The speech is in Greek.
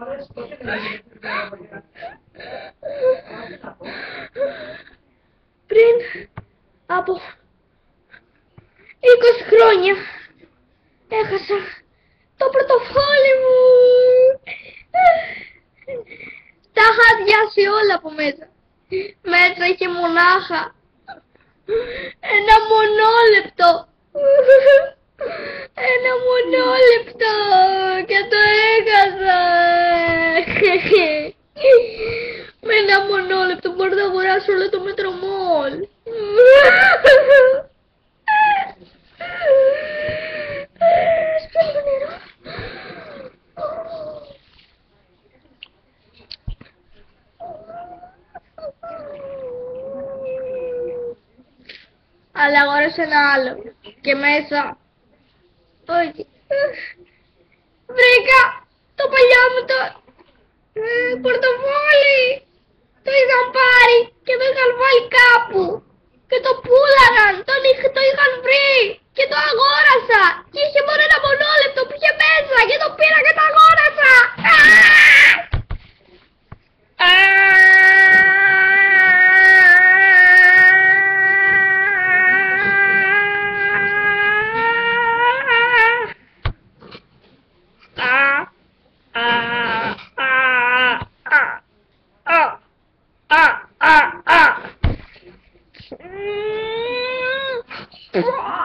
Πριν από 20 χρόνια έχασα το πορτοφόλι μου. Τα είχα αδειάσει όλα από μέσα. Μέσα είχε μονάχα ένα μονόλεπτο. Ένα μονόλεπτο και το έχασα. Με ένα μονόλεπτο μπορώ να αγοράσω όλο το Μετρομόλ. Σπάει το νερό. Αλλά αγόρασα ένα άλλο και μέσα όχι. Βρήκα το παλιό μου το πορτοφόλι. Το είχαν πάρει και το είχαν βάλει κάπου και το πούλαγαν, το είχαν βρει και το αγόρασα και είχε μόνο ένα μονόλεπτο που είχε μέσα και το πήρα και το αγόρασα. Ah!